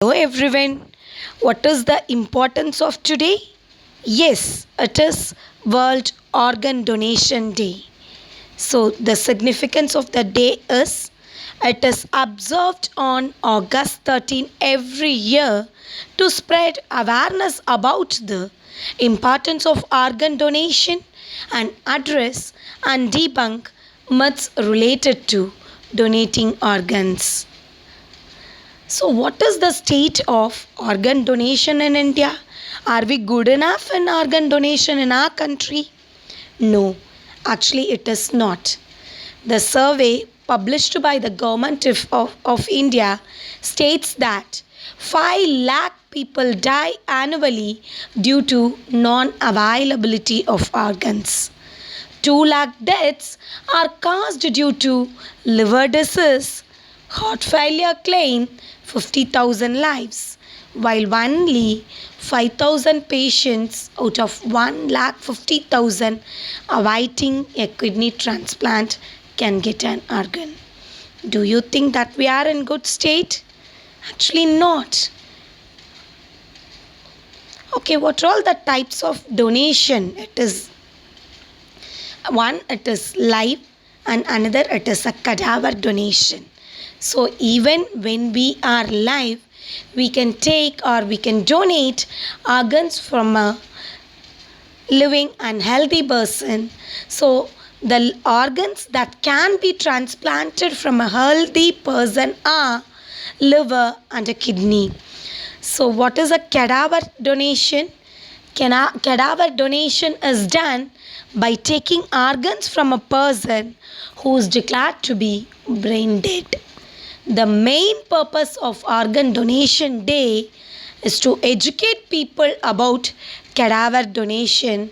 Hello everyone. What is the importance of today? Yes, it is World Organ Donation Day. So the significance of the day is it is observed on August 13 every year to spread awareness about the importance of organ donation and address and debunk myths related to donating organs. So, what is the state of organ donation in India? Are we good enough in organ donation in our country? No, actually, it is not. The survey published by the government of India states that 5 lakh people die annually due to non availability of organs. 2 lakh deaths are caused due to liver disease, heart failure claim 50,000 lives, while only 5,000 patients out of 1 lakh 50,000 awaiting a kidney transplant can get an organ. Do you think that we are in good state? Actually not. Okay, what are all the types of donation? It is one, it is live, and another, it is a cadaver donation. So even when we are live, we can take or we can donate organs from a living and healthy person. So the organs that can be transplanted from a healthy person are liver and a kidney. So what is a cadaver donation? Cadaver donation is done by taking organs from a person who is declared to be brain dead. The main purpose of Organ Donation Day is to educate people about cadaver donation,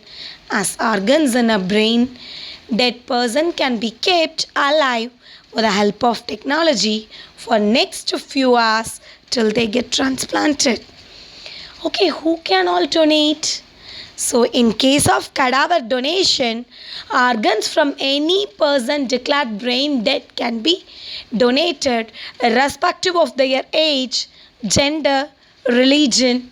as organs in a brain dead person can be kept alive with the help of technology for next few hours till they get transplanted. Okay, who can all donate? So, in case of cadaver donation, organs from any person declared brain dead can be donated irrespective of their age, gender, religion.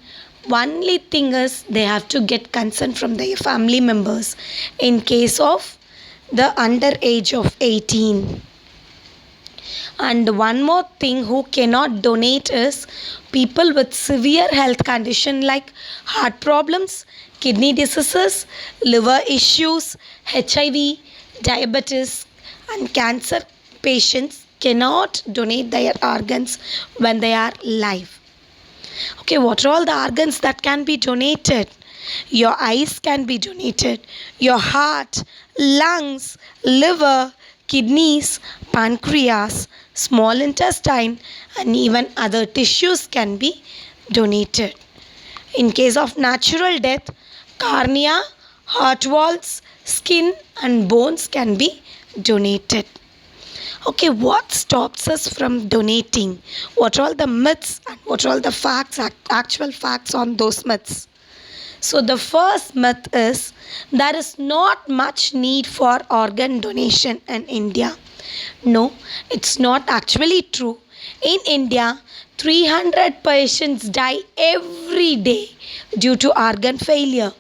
Only thing is they have to get consent from their family members in case of the under age of 18. And one more thing who cannot donate is people with severe health condition like heart problems, kidney diseases, liver issues, HIV, diabetes and cancer patients cannot donate their organs when they are live. Okay, what are all the organs that can be donated? Your eyes can be donated, your heart, lungs, liver, kidneys, pancreas, small intestine, and even other tissues can be donated. In case of natural death, cornea, heart valves, skin, and bones can be donated. Okay, what stops us from donating? What are all the myths and what are all the facts, actual facts on those myths? So, the first myth is there is not much need for organ donation in India. No, it's not actually true. In India, 300 patients die every day due to organ failure.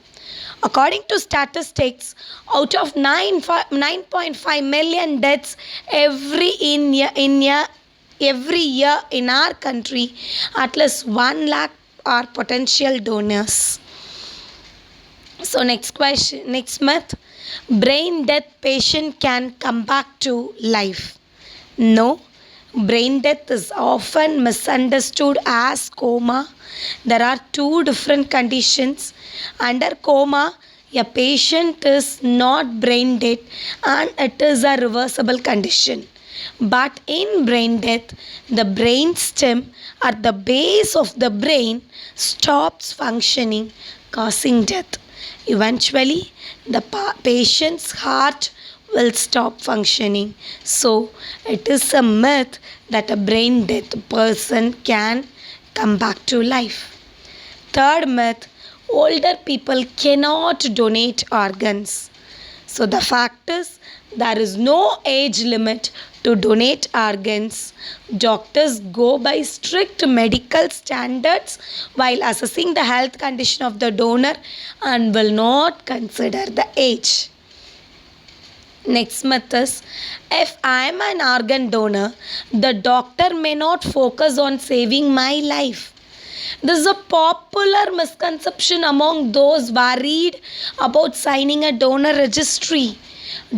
According to statistics, out of 9.5 million deaths every year in our country, at least 1 lakh are potential donors. So next question, next myth, brain death patient can come back to life. No, brain death is often misunderstood as coma. There are two different conditions. Under coma, a patient is not brain dead and it is a reversible condition. But in brain death, the brain stem at the base of the brain stops functioning, causing death. Eventually, the patient's heart will stop functioning. So, it is a myth that a brain dead person can come back to life. Third myth, older people cannot donate organs. So the fact is, there is no age limit to donate organs. Doctors go by strict medical standards while assessing the health condition of the donor and will not consider the age. Next myth is, if I am an organ donor, the doctor may not focus on saving my life. This is a popular misconception among those worried about signing a donor registry.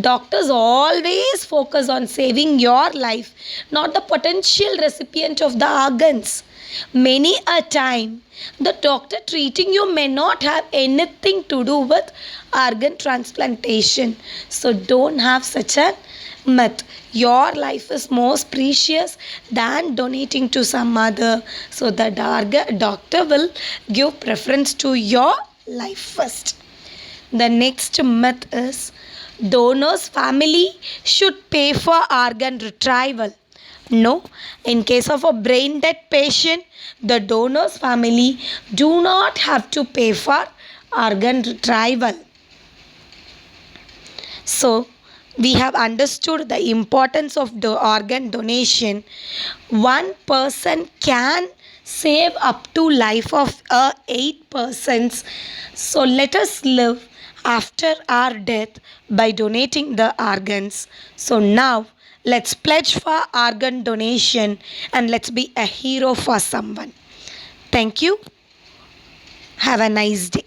Doctors always focus on saving your life, not the potential recipient of the organs. Many a time, the doctor treating you may not have anything to do with organ transplantation. So don't have such a myth. Your life is most precious than donating to some other. So the doctor will give preference to your life first. The next myth is, donor's family should pay for organ retrieval. No, in case of a brain dead patient, the donor's family do not have to pay for organ retrieval. So, we have understood the importance of organ donation. One person can save up to life of 8 persons. So let us live after our death by donating the organs. So now let's pledge for organ donation and let's be a hero for someone. Thank you. Have a nice day.